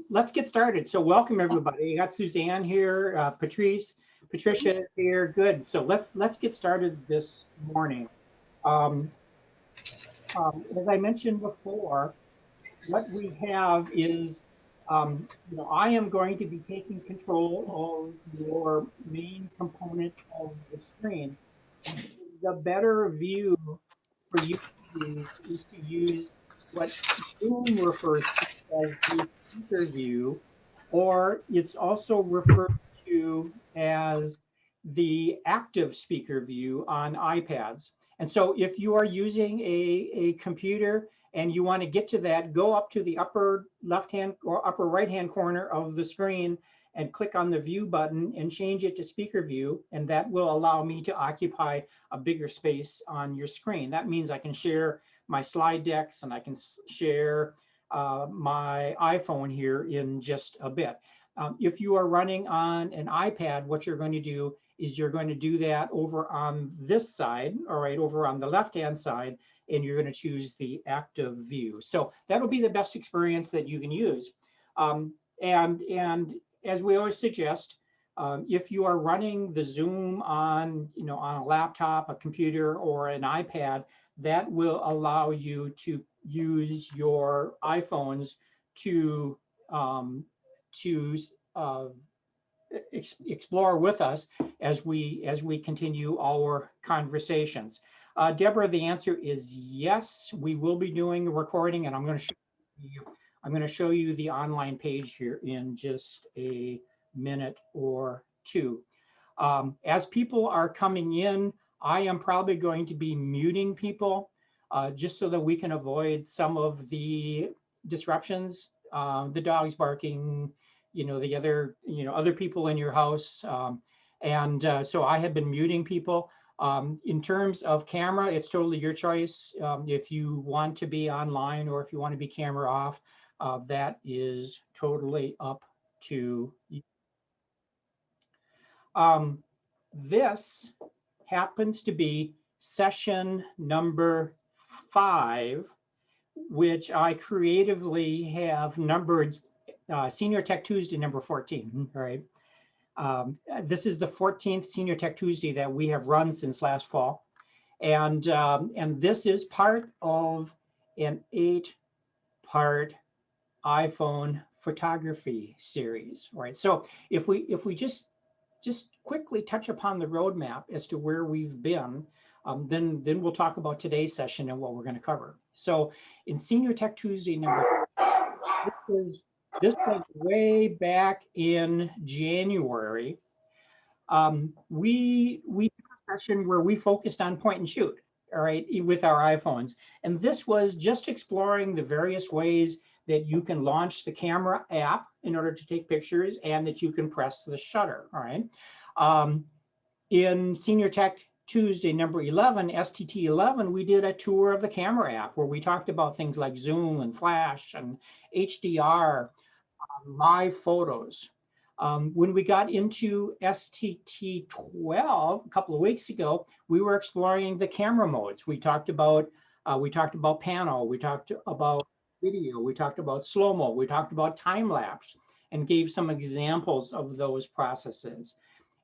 Let's get started. So welcome everybody. You got Suzanne here, Patricia is here. Good. So let's get started this morning. Um, as I mentioned before, what we have is, I am going to be taking control of your main component of the screen. The better view for you to use is to use what Zoom refers to as the speaker view, or it's also referred to as the active speaker view on iPads. And so if you are using a computer and you want to get to that, go up to the upper left-hand or upper right-hand corner of the screen and click on the view button and change it to speaker view. And that will allow me to occupy a bigger space on your screen. That means I can share my slide decks and I can share my iPhone here in just a bit. If you are running on an iPad, what you're going to do is you're going to do that over on this side, all right, over on the left-hand side, and you're going to choose the active view. So that'll be the best experience that you can use. And as we always suggest, if you are running the Zoom on, on a laptop, a computer, or an iPad, that will allow you to use your iPhones to explore with us as we continue our conversations. Deborah, the answer is yes. We will be doing a recording, and I'm going to show you the online page here in just a minute or two. As people are coming in, I am probably going to be muting people just so that we can avoid some of the disruptions, the dogs barking, the other people in your house. So I have been muting people. In terms of camera, it's totally your choice. If you want to be online or if you want to be camera off, that is totally up to you. This happens to be session number 5, which I creatively have numbered Senior Tech Tuesday number 14, right? This is the 14th Senior Tech Tuesday that we have run since last fall. And this is part of an 8-part iPhone photography series, right? So if we just quickly touch upon the roadmap as to where we've been, then we'll talk about today's session and what we're going to cover. So in Senior Tech Tuesday number 4, this was way back in January. We did a session where we focused on point and shoot, all right, with our iPhones. And this was just exploring the various ways that you can launch the camera app in order to take pictures and that you can press the shutter, all right? In Senior Tech Tuesday number 11, STT11, we did a tour of the camera app where we talked about things like Zoom and Flash and HDR, live photos. When we got into STT12 a couple of weeks ago, we were exploring the camera modes. We talked about panel, we talked about video, we talked about slow-mo, we talked about time-lapse, and gave some examples of those processes.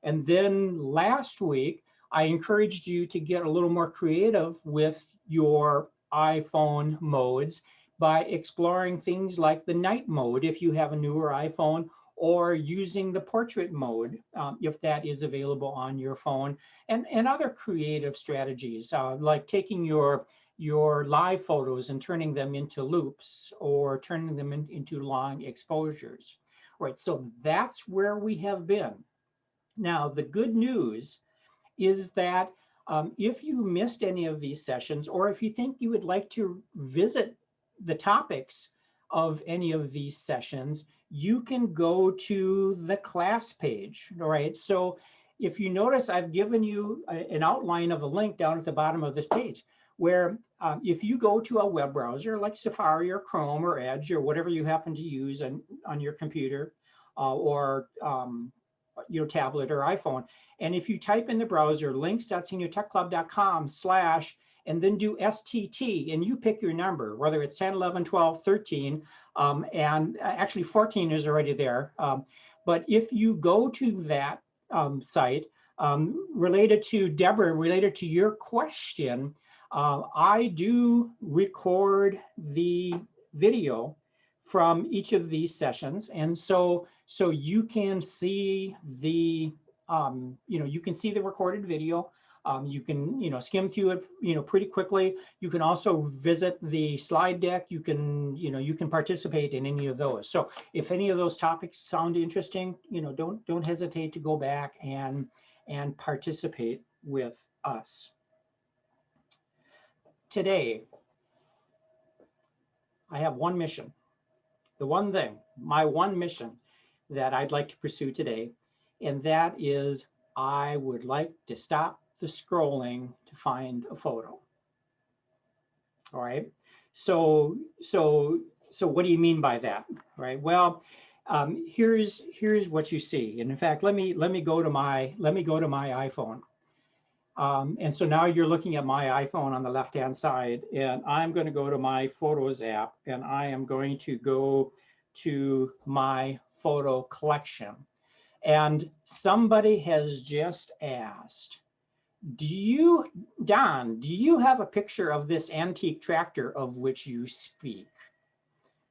And then last week, I encouraged you to get a little more creative with your iPhone modes by exploring things like the night mode if you have a newer iPhone, or using the portrait mode if that is available on your phone, and other creative strategies like taking your live photos and turning them into loops or turning them into long exposures. Right, so that's where we have been. Now, the good news is that if you missed any of these sessions, or if you think you would like to visit the topics of any of these sessions, you can go to the class page, all right? So if you notice, I've given you an outline of a link down at the bottom of this page, where if you go to a web browser like Safari or Chrome or Edge or whatever you happen to use on your computer or tablet or iPhone, and if you type in the browser links.seniortechclub.com/ and then do STT, and you pick your number, whether it's 10, 11, 12, 13, and actually 14 is already there. But if you go to that site, related to Deborah, related to your question, I do record the video from each of these sessions, and so you can see the you can see the recorded video. You can skim through it pretty quickly. You can also visit the slide deck. You can you can participate in any of those. So if any of those topics sound interesting, don't hesitate to go back and participate with us. Today, I have one mission. The one thing, my one mission that I'd like to pursue today, and that is I would like to stop the scrolling to find a photo. All right. So what do you mean by that? Right. Well, here's what you see. And in fact, let me go to my iPhone. And so now you're looking at my iPhone on the left-hand side, and I'm going to go to my Photos app, and I am going to go to my photo collection. And somebody has just asked, Don, do you have a picture of this antique tractor of which you speak?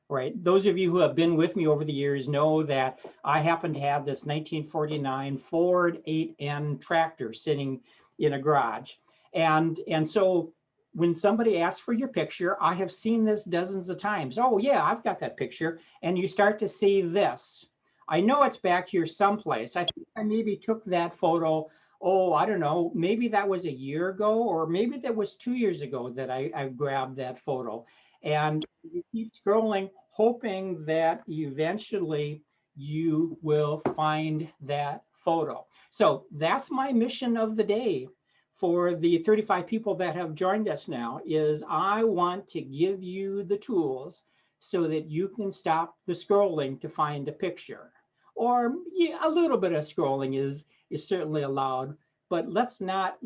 Right. Those of you who have been with me over the years know that I happen to have this 1949 Ford 8N tractor sitting in a garage. And so when somebody asks for your picture, I have seen this dozens of times. Oh yeah, I've got that picture. And you start to see this. I know it's back here someplace. I think I maybe took that photo, oh, I don't know, maybe that was a year ago, or maybe that was 2 years ago that I grabbed that photo. And you keep scrolling, hoping that eventually you will find that photo. So that's my mission of the day for the 35 people that have joined us now, is I want to give you the tools so that you can stop the scrolling to find a picture. Or a little bit of scrolling is certainly allowed, but let's not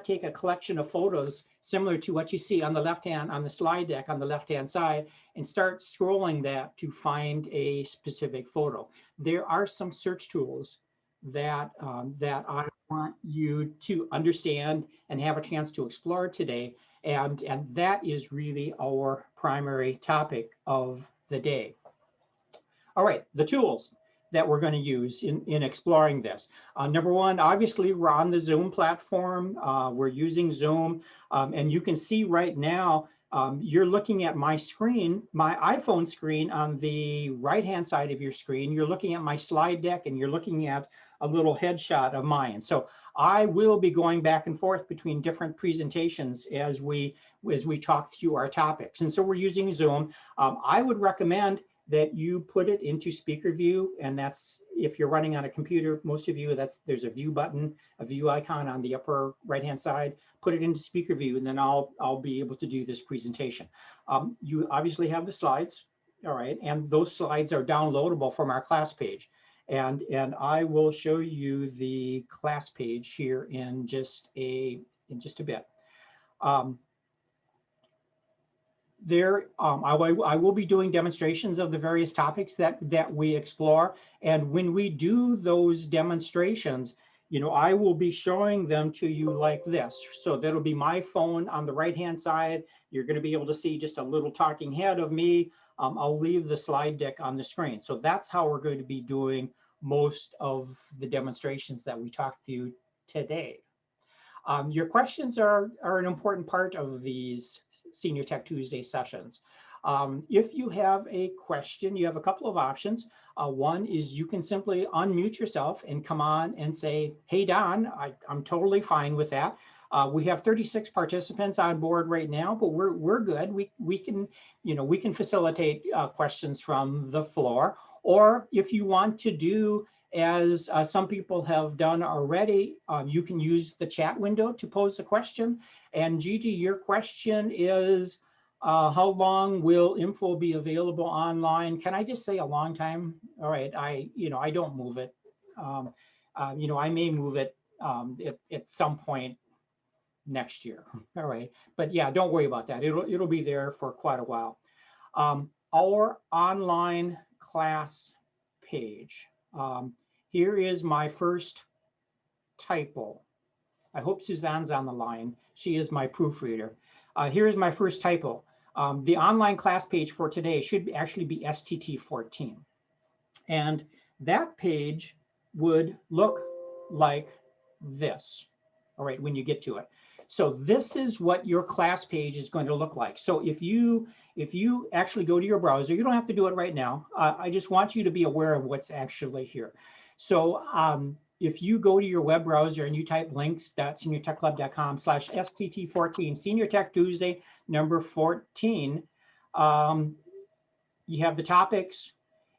take a collection of photos similar to what you see on the left-hand, on the slide deck on the left-hand side, and start scrolling that to find a specific photo. There are some search tools that I want you to understand and have a chance to explore today, and that is really our primary topic of the day. All right, the tools that we're going to use in exploring this. Number one, obviously, we're on the Zoom platform. We're using Zoom, and you can see right now, you're looking at my screen, my iPhone screen on the right-hand side of your screen. You're looking at my slide deck, and you're looking at a little headshot of mine. So I will be going back and forth between different presentations as we talk through our topics. And so we're using Zoom. I would recommend that you put it into speaker view, and that's if you're running on a computer, most of you, there's a view button, a view icon on the upper right-hand side. Put it into speaker view, and then I'll be able to do this presentation. You obviously have the slides, all right, and those slides are downloadable from our class page, and I will show you the class page here in just a bit. I will be doing demonstrations of the various topics that we explore. And when we do those demonstrations, I will be showing them to you like this. So that'll be my phone on the right-hand side. You're going to be able to see just a little talking head of me. I'll leave the slide deck on the screen. So that's how we're going to be doing most of the demonstrations that we talked to you today. Your questions are an important part of these Senior Tech Tuesday sessions. If you have a question, you have a couple of options. One is you can simply unmute yourself and come on and say, hey, Don, I'm totally fine with that. We have 36 participants on board right now, but we're good. We can facilitate questions from the floor. Or if you want to do as some people have done already, you can use the chat window to pose a question. And Gigi, your question is, how long will info be available online? Can I just say a long time? All right, I don't move it. I may move it at some point next year. All right, but yeah, don't worry about that. It'll be there for quite a while. Our online class page. Here is my first typo. I hope Suzanne's on the line. She is my proofreader. Here is my first typo. The online class page for today should actually be STT14. And that page would look like this, all right, when you get to it. So this is what your class page is going to look like. So if you actually go to your browser, you don't have to do it right now. I just want you to be aware of what's actually here. So if you go to your web browser and you type links.seniortechclub.com/STT14, Senior Tech Tuesday, number 14, you have the topics.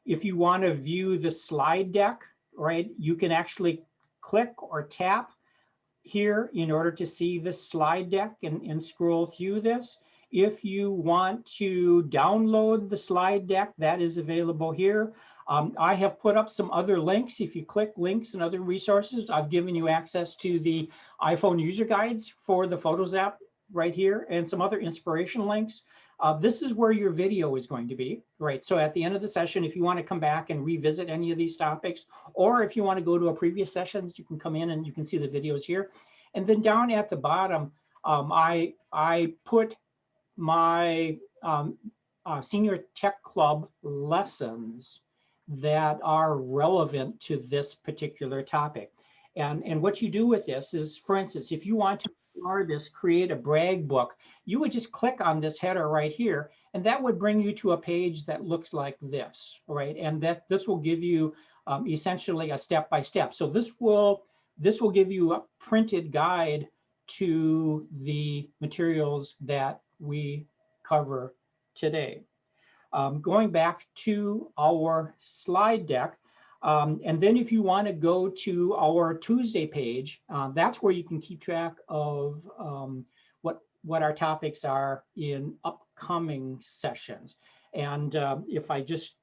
If you want to view the slide deck, right, you can actually click or tap here in order to see the slide deck and scroll through this. If you want to download the slide deck, that is available here. I have put up some other links. If you click links and other resources, I've given you access to the iPhone user guides for the Photos app right here and some other inspirational links. This is where your video is going to be, right? So at the end of the session, if you want to come back and revisit any of these topics, or if you want to go to a previous sessions, you can come in and you can see the videos here. And then down at the bottom, I put my Senior Tech Club lessons that are relevant to this particular topic. And what you do with this is, for instance, if you want to create a brag book, you would just click on this header right here, and that would bring you to a page that looks like this, right? And this will give you essentially a step-by-step. So this will give you a printed guide to the materials that we cover today. Going back to our slide deck, and then if you want to go to our Tuesday page, that's where you can keep track of what our topics are in upcoming sessions. And if I just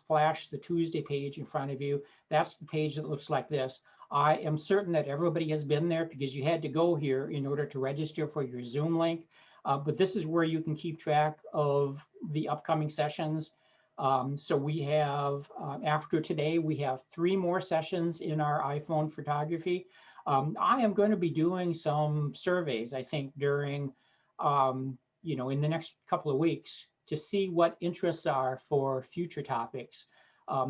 flash the Tuesday page in front of you, that's the page that looks like this. I am certain that everybody has been there because you had to go here in order to register for your Zoom link. But this is where you can keep track of the upcoming sessions. So we have, after today, we have 3 more sessions in our iPhone photography. I am going to be doing some surveys, I think, during, in the next couple of weeks to see what interests are for future topics,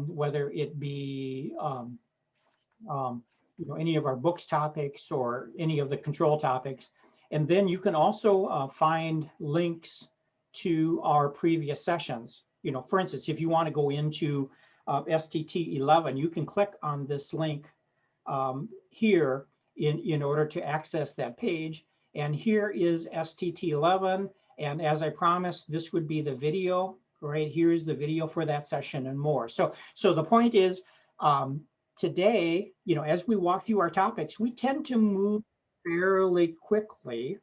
whether it be, any of our books topics or any of the control topics. And then you can also find links to our previous sessions. For instance, if you want to go into STT11, you can click on this link here in order to access that page. And here is STT11. And as I promised, this would be the video, right? Here's the video for that session and more. So the point is, today, as we walk through our topics, we tend to move fairly quickly.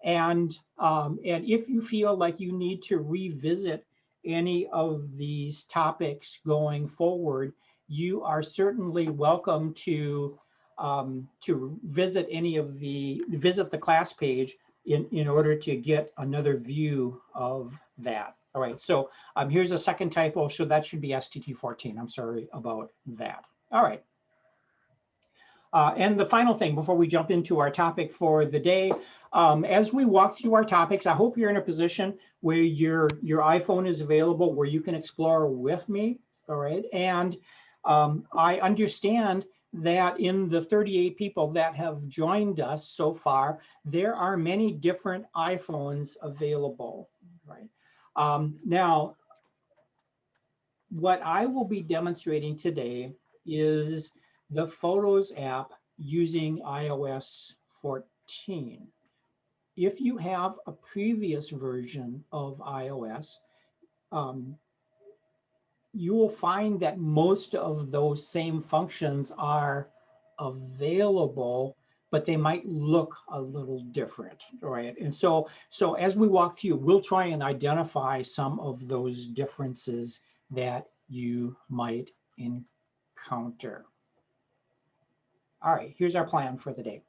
And if you feel like you need to revisit any of these topics going forward, you are certainly welcome to visit the class page in order to get another view of that. All right, so here's a second typo, so that should be STT14. I'm sorry about that. All right. And the final thing before we jump into our topic for the day, as we walk through our topics, I hope you're in a position where your iPhone is available, where you can explore with me, all right? And I understand that in the 38 people that have joined us so far, there are many different iPhones available, right? Now, what I will be demonstrating today is the Photos app using iOS 14. If you have a previous version of iOS, you will find that most of those same functions are available, but they might look a little different, right? And so as we walk through, we'll try and identify some of those differences that you might encounter. All right, here's our plan for the day,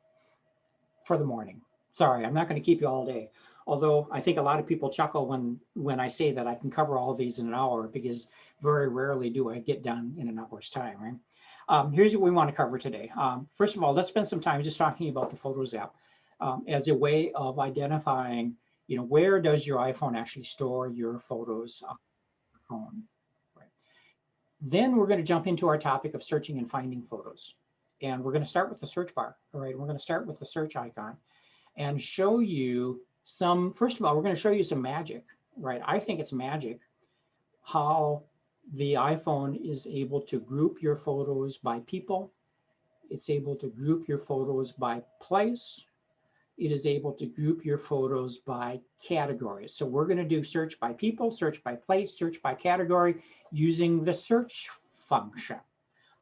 for the morning. Sorry, I'm not going to keep you all day. Although I think a lot of people chuckle when I say that I can cover all of these in an hour, because very rarely do I get done in an hour's time, right? Here's what we want to cover today. First of all, let's spend some time just talking about the Photos app as a way of identifying, where does your iPhone actually store your photos on your phone, right? Then we're going to jump into our topic of searching and finding photos. And we're going to start with the search bar, all right? We're going to start with the search icon and show you first of all, we're going to show you some magic, right? I think it's magic how the iPhone is able to group your photos by people. It's able to group your photos by place. It is able to group your photos by categories. So we're going to do search by people, search by place, search by category using the search function.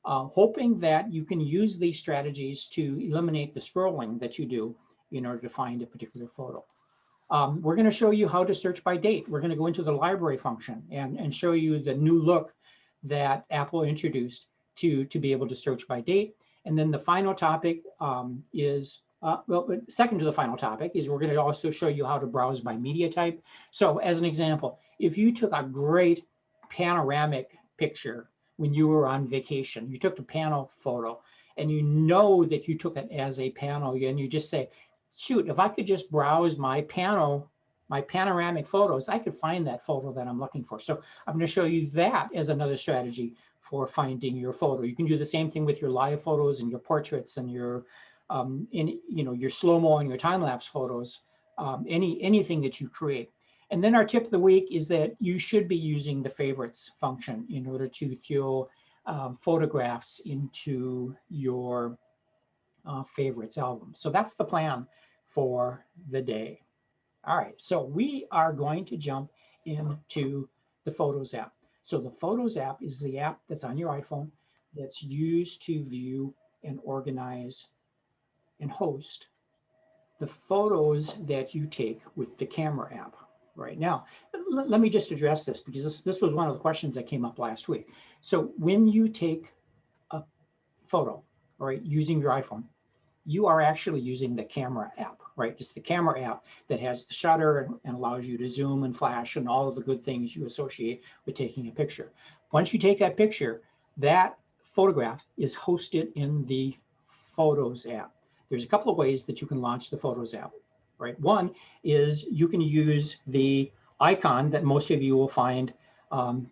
Hoping that you can use these strategies to eliminate the scrolling that you do in order to find a particular photo. We're going to show you how to search by date. We're going to go into the library function and show you the new look that Apple introduced to be able to search by date. And then the final topic second to the final topic is we're going to also show you how to browse by media type. So as an example, if you took a great panoramic picture when you were on vacation, you took a panel photo, and you know that you took it as a panel, and you just say, shoot, if I could just browse my panoramic photos, I could find that photo that I'm looking for. So I'm going to show you that as another strategy for finding your photo. You can do the same thing with your live photos and your portraits and your your slow-mo and your time-lapse photos, anything that you create. And then our tip of the week is that you should be using the favorites function in order to throw photographs into your favorites album. So that's the plan for the day. All right, so we are going to jump into the Photos app. So the Photos app is the app that's on your iPhone that's used to view and organize and host the photos that you take with the camera app. Right now, let me just address this, because this was one of the questions that came up last week. So when you take a photo, all right, using your iPhone, you are actually using the camera app, right? It's the camera app that has the shutter and allows you to zoom and flash and all of the good things you associate with taking a picture. Once you take that picture, that photograph is hosted in the Photos app. There's a couple of ways that you can launch the Photos app, right? One is you can use the icon that most of you will find on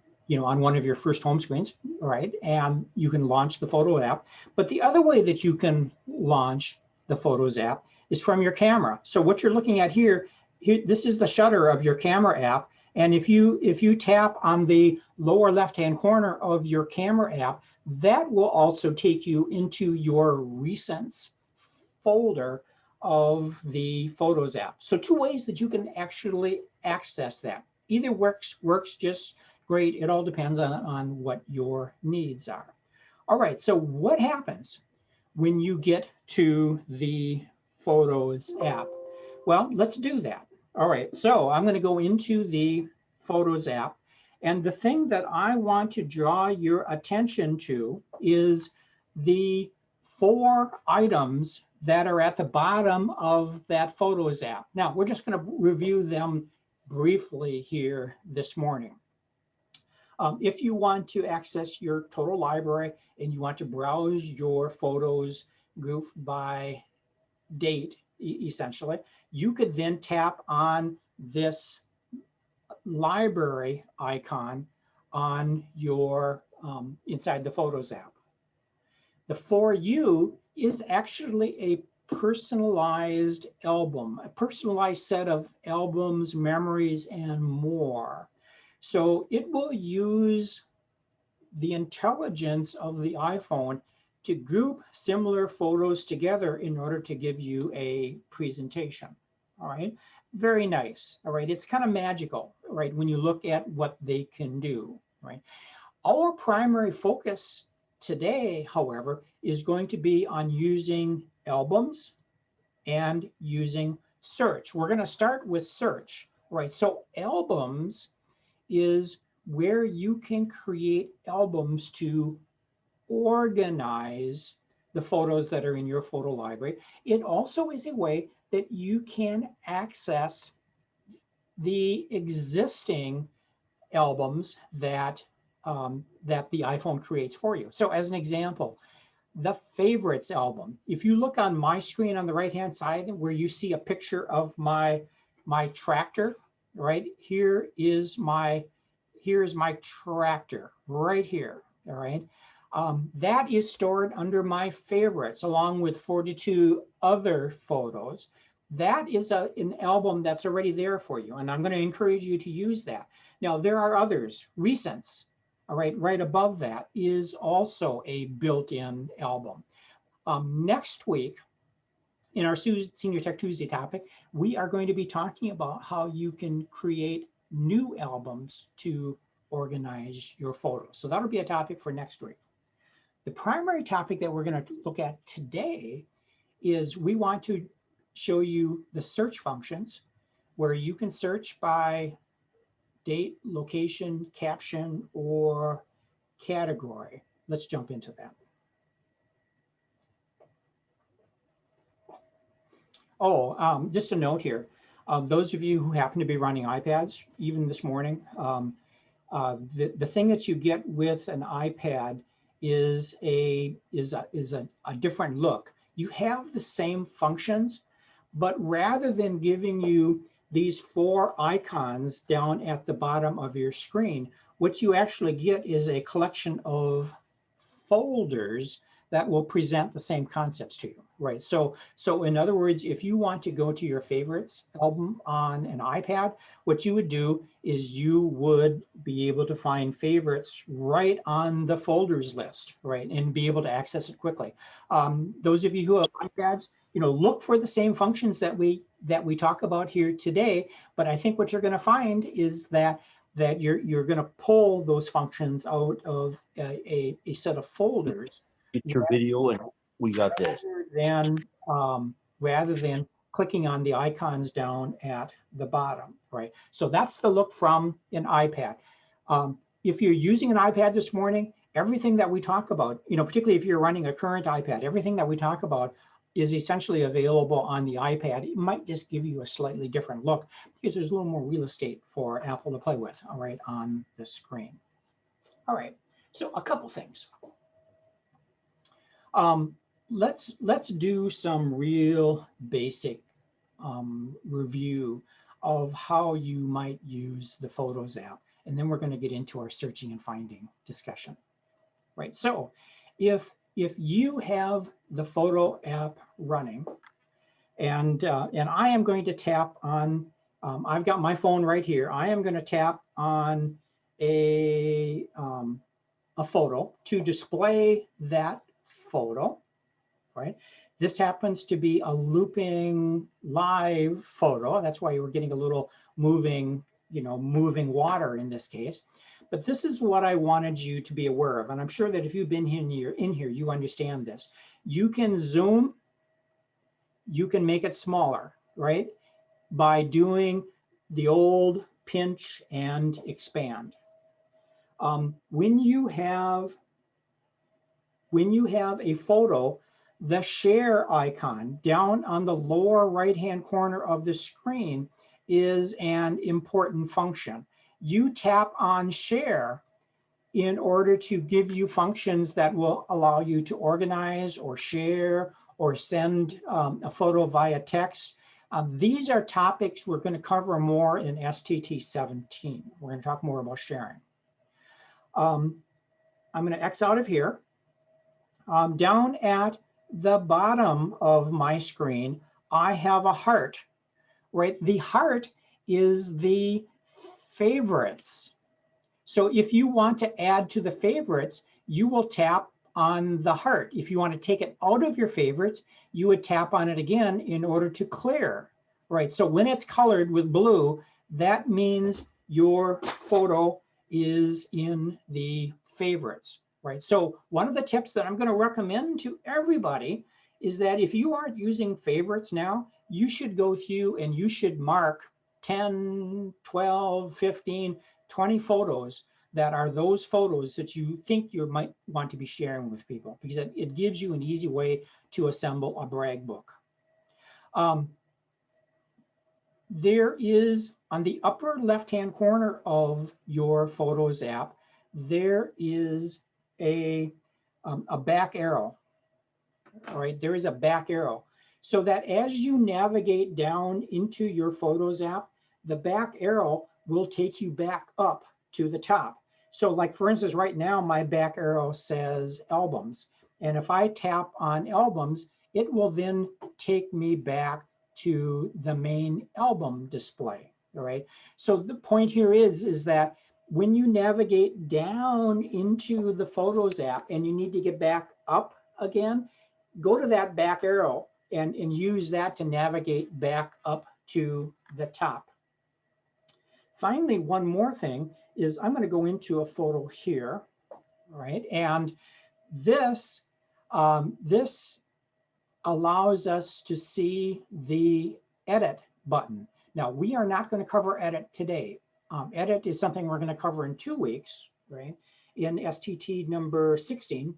one of your first home screens, right? And you can launch the Photo app. But the other way that you can launch the Photos app is from your camera. So what you're looking at here, this is the shutter of your camera app. And if you tap on the lower left-hand corner of your camera app, that will also take you into your recents folder of the Photos app. So two ways that you can actually access that. Either works just great. It all depends on what your needs are. All right, so what happens when you get to the Photos app? Well, let's do that. All right, so I'm going to go into the Photos app. And the thing that I want to draw your attention to is the 4 items that are at the bottom of that Photos app. Now, we're just going to review them briefly here this morning. If you want to access your total library and you want to browse your photos grouped by date, essentially, you could then tap on this library icon on your inside the Photos app. The For You is actually a personalized album, a personalized set of albums, memories, and more. So it will use the intelligence of the iPhone to group similar photos together in order to give you a presentation. All right, very nice. All right, it's kind of magical, right, when you look at what they can do, right? Our primary focus today, however, is going to be on using albums and using search. We're going to start with search, right? So albums is where you can create albums to organize the photos that are in your photo library. It also is a way that you can access the existing albums that that the iPhone creates for you. So as an example, the favorites album. If you look on my screen on the right-hand side where you see a picture of my tractor, right? Here's my tractor right here, all right? That is stored under my favorites along with 42 other photos. That is an album that's already there for you, and I'm going to encourage you to use that. Now, there are others, recents, all right, right above that is also a built-in album. Next week, in our Senior Tech Tuesday topic, we are going to be talking about how you can create new albums to organize your photos. So that'll be a topic for next week. The primary topic that we're going to look at today is we want to show you the search functions where you can search by date, location, caption, or category. Let's jump into that. Oh, just a note here. Those of you who happen to be running iPads, even this morning, the thing that you get with an iPad is a different look. You have the same functions, but rather than giving you these 4 icons down at the bottom of your screen, what you actually get is a collection of folders that will present the same concepts to you, right? So in other words, if you want to go to your favorites album on an iPad, what you would do is you would be able to find favorites right on the folders list, right? And be able to access it quickly. Those of you who have iPads, look for the same functions that we talk about here today. But I think what you're going to find is that you're going to pull those functions out of a set of folders. Get your video and we got this. Rather than clicking on the icons down at the bottom, right? So that's the look from an iPad. If you're using an iPad this morning, everything that we talk about, particularly if you're running a current iPad, everything that we talk about is essentially available on the iPad. It might just give you a slightly different look because there's a little more real estate for Apple to play with, all right, on the screen. All right, so a couple things. Let's do some real basic review of how you might use the Photos app, and then we're going to get into our searching and finding discussion. Right. So if you have the Photo app running, and I am going to tap on, I've got my phone right here. I am going to tap on a photo to display that photo, right? This happens to be a looping live photo. That's why we're getting a little moving water in this case. But this is what I wanted you to be aware of. And I'm sure that if you've been in here, you understand this. You can zoom, you can make it smaller, right? By doing the old pinch and expand. When you have a photo, the share icon down on the lower right-hand corner of the screen is an important function. You tap on share in order to give you functions that will allow you to organize or share or send a photo via text. These are topics we're going to cover more in STT 17. We're going to talk more about sharing. I'm going to X out of here. Down at the bottom of my screen, I have a heart, right? The heart is the favorites. So if you want to add to the favorites, you will tap on the heart. If you want to take it out of your favorites, you would tap on it again in order to clear, right? So when it's colored with blue, that means your photo is in the favorites, right? So one of the tips that I'm going to recommend to everybody is that if you aren't using favorites now, you should go through and you should mark 10, 12, 15, 20 photos that are those photos that you think you might want to be sharing with people, because it gives you an easy way to assemble a brag book. There is, on the upper left-hand corner of your Photos app, there is a back arrow. All right, there is a back arrow, so that as you navigate down into your Photos app, the back arrow will take you back up to the top. So like, for instance, right now, my back arrow says albums. And if I tap on albums, it will then take me back to the main album display. All right. So the point here is that when you navigate down into the Photos app and you need to get back up again, go to that back arrow and use that to navigate back up to the top. Finally, one more thing is I'm going to go into a photo here, right? And this allows us to see the edit button. Now, we are not going to cover edit today. Edit is something we're going to cover in 2 weeks, right? In STT number 16.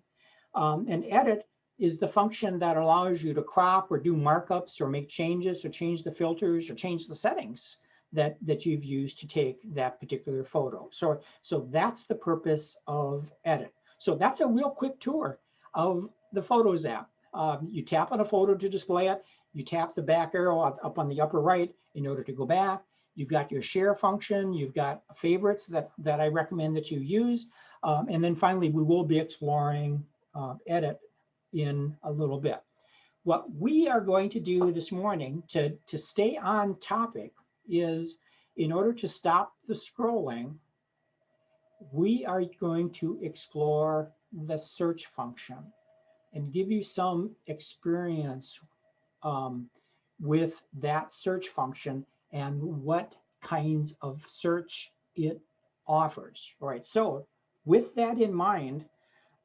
And edit is the function that allows you to crop or do markups or make changes or change the filters or change the settings that you've used to take that particular photo. So that's the purpose of edit. So that's a real quick tour of the Photos app. You tap on a photo to display it. You tap the back arrow up on the upper right in order to go back. You've got your share function. You've got favorites that I recommend that you use. And then finally, we will be exploring edit in a little bit. What we are going to do this morning to stay on topic is, in order to stop the scrolling, we are going to explore the search function and give you some experience with that search function and what kinds of search it offers. All right, so with that in mind,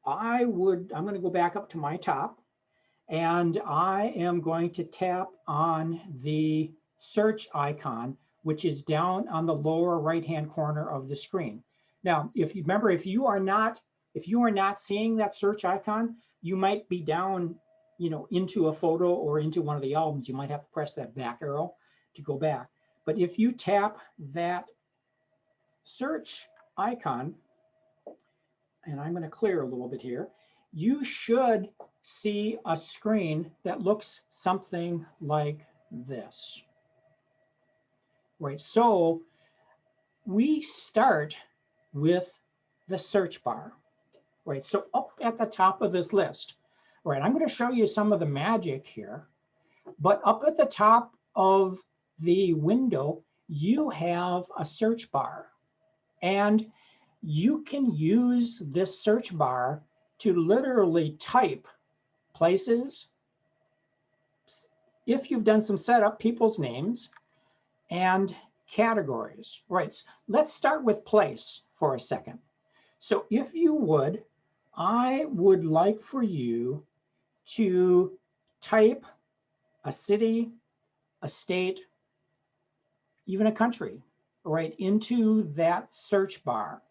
I'm going to go back up to my top, and I am going to tap on the search icon, which is down on the lower right-hand corner of the screen. Now, if you remember, if you are not seeing that search icon, you might be down, into a photo or into one of the albums. You might have to press that back arrow to go back. But if you tap that search icon, and I'm going to clear a little bit here, you should see a screen that looks something like this. Right, so we start with the search bar. Right, so up at the top of this list, right, I'm going to show you some of the magic here, but up at the top of the window, you have a search bar, and you can use this search bar to literally type places, if you've done some setup, people's names, and categories. Right, let's start with place for a second. So if you would, I would like for you to type a city, a state, even a country, right, into that search bar.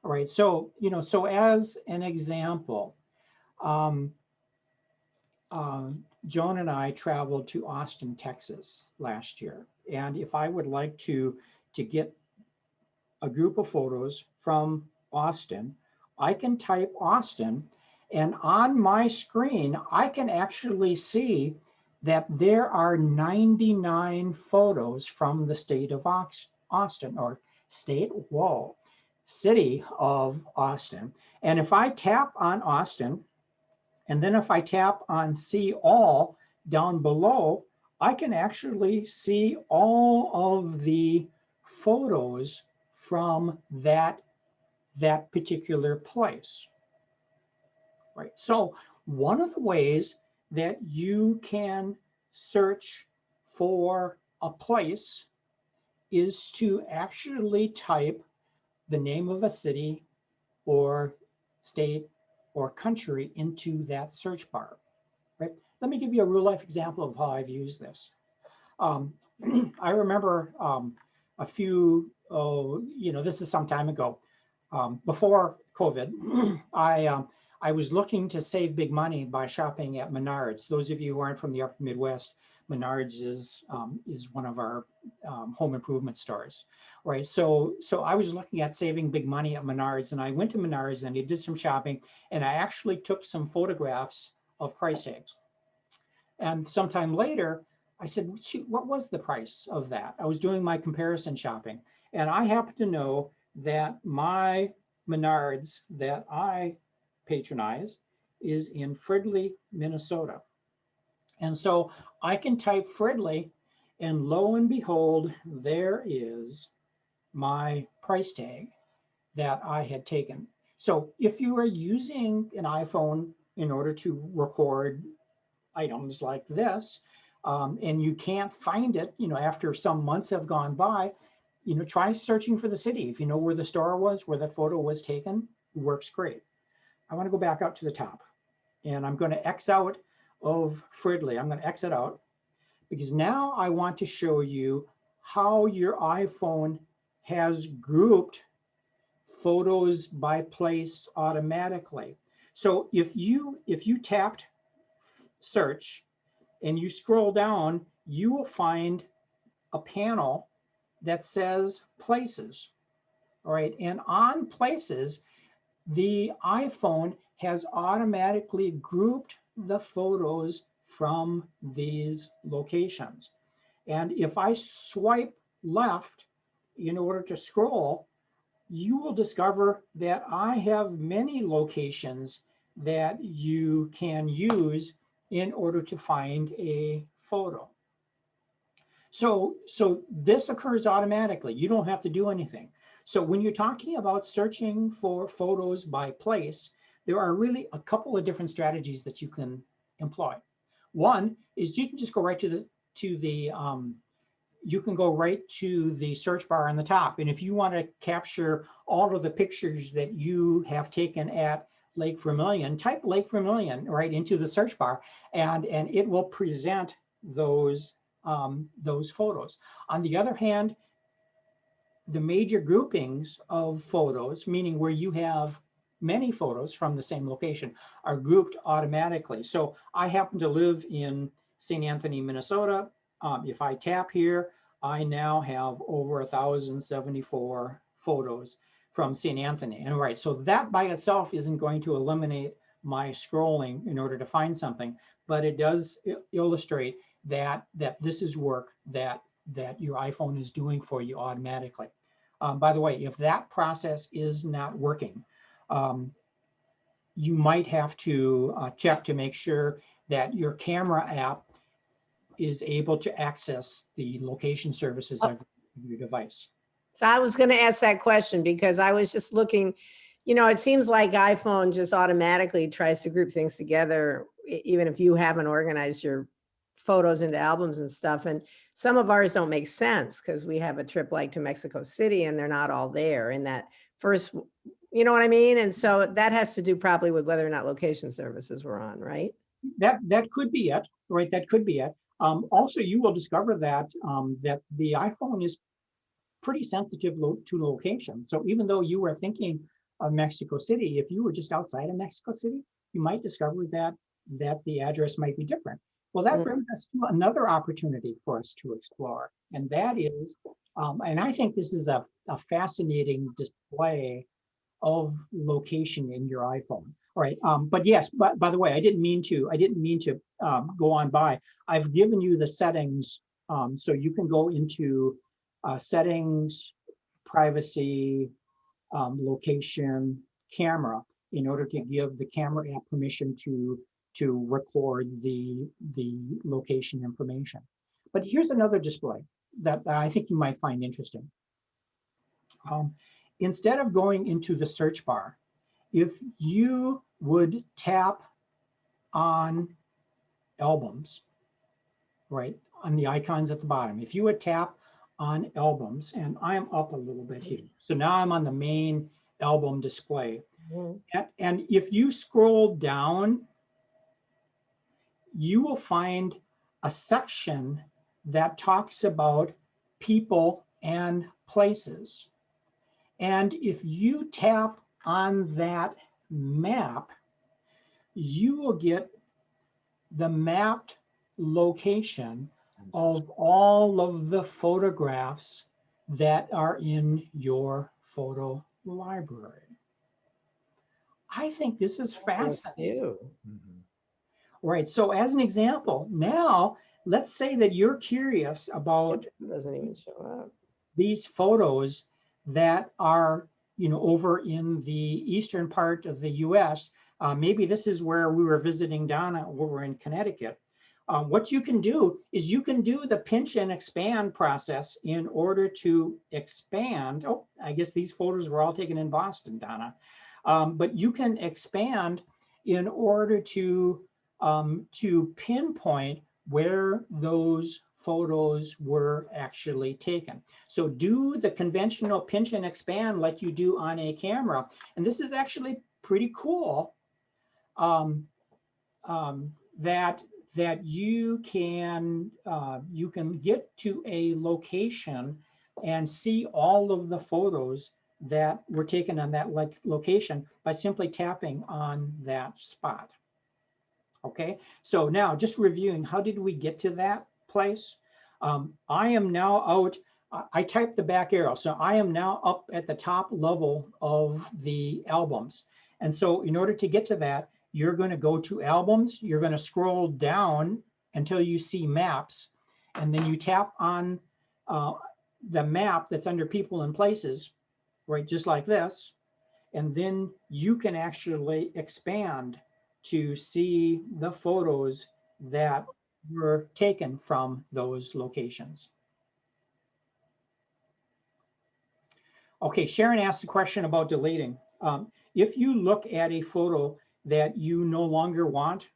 All right, so, so as an example, Joan and I traveled to Austin, Texas last year. And if I would like to get a group of photos from Austin, I can type Austin, and on my screen, I can actually see that there are 99 photos from the state of Austin, or city of Austin. And if I tap on Austin, and then if I tap on see all down below, I can actually see all of the photos from that particular place. Right. So one of the ways that you can search for a place is to actually type the name of a city or state or country into that search bar. Right. Let me give you a real life example of how I've used this. I remember a few, this is some time ago, Before COVID, I was looking to save big money by shopping at Menards. Those of you who aren't from the upper Midwest, Menards is one of our home improvement stores, right? So I was looking at saving big money at Menards, and I went to Menards and I did some shopping, and I actually took some photographs of price tags. And sometime later, I said, shoot, what was the price of that? I was doing my comparison shopping, and I happen to know that my Menards that I patronize is in Fridley, Minnesota. And so I can type Fridley, and lo and behold, there is my price tag that I had taken. So if you are using an iPhone in order to record items like this, and you can't find it, after some months have gone by, try searching for the city. If you know where the store was, where the photo was taken, it works great. I want to go back out to the top, and I'm going to X out of Fridley. I'm going to X it out because now I want to show you how your iPhone has grouped photos by place automatically. So if you tapped search and you scroll down, you will find a panel that says places. All right, and on places, the iPhone has automatically grouped the photos from these locations. And if I swipe left in order to scroll, you will discover that I have many locations that you can use in order to find a photo. So this occurs automatically. You don't have to do anything. So when you're talking about searching for photos by place, there are really a couple of different strategies that you can employ. One is you can just go right to the search bar on the top. And if you want to capture all of the pictures that you have taken at Lake Vermilion, type Lake Vermilion right into the search bar, and it will present those photos. On the other hand, the major groupings of photos, meaning where you have many photos from the same location, are grouped automatically. So I happen to live in St. Anthony, Minnesota. If I tap here, I now have over 1,074 photos from St. Anthony. And right, so that by itself isn't going to eliminate my scrolling in order to find something, but it does illustrate that this is work that your iPhone is doing for you automatically. By the way, if that process is not working, you might have to check to make sure that your camera app is able to access the location services of your device. So I was going to ask that question because I was just looking, it seems like iPhone just automatically tries to group things together, even if you haven't organized your photos into albums and stuff. And some of ours don't make sense because we have a trip like to Mexico City and they're not all there in that first, you know what I mean? And so that has to do probably with whether or not location services were on, right? That could be it, right? That could be it. Also, you will discover that that the iPhone is pretty sensitive to location. So even though you were thinking of Mexico City, if you were just outside of Mexico City, you might discover that the address might be different. Well, that brings us to another opportunity for us to explore, and that is, and I think this is a fascinating display of location in your iPhone. All right, but yes, but by the way, I didn't mean to go on by. I've given you the settings, so you can go into settings, privacy, location, camera, in order to give the camera app permission to record the location information. But here's another display that I think you might find interesting. Instead of going into the search bar, if you would tap on albums, right, on the icons at the bottom, if you would tap on albums, and I'm up a little bit here, so now I'm on the main album display. And if you scroll down, you will find a section that talks about people and places. And if you tap on that map, you will get the mapped location of all of the photographs that are in your photo library. I think this is fascinating. You. Right. So as an example, now let's say that you're curious about It doesn't even show up. these photos that are, over in the eastern part of the US. Maybe this is where we were visiting Donna over in Connecticut. What you can do is you can do the pinch and expand process in order to expand. Oh, I guess these photos were all taken in Boston, Donna. But you can expand in order to pinpoint where those photos were actually taken. So do the conventional pinch and expand like you do on a camera. And this is actually pretty cool that you can get to a location and see all of the photos that were taken on that location by simply tapping on that spot. Okay, so now just reviewing, how did we get to that place? I am now out, I typed the back arrow, so I am now up at the top level of the albums. And so in order to get to that, you're going to go to albums, you're going to scroll down until you see maps, and then you tap on the map that's under people and places, right, just like this. And then you can actually expand to see the photos that were taken from those locations. Okay, Sharon asked a question about deleting. If you look at a photo that you no longer want,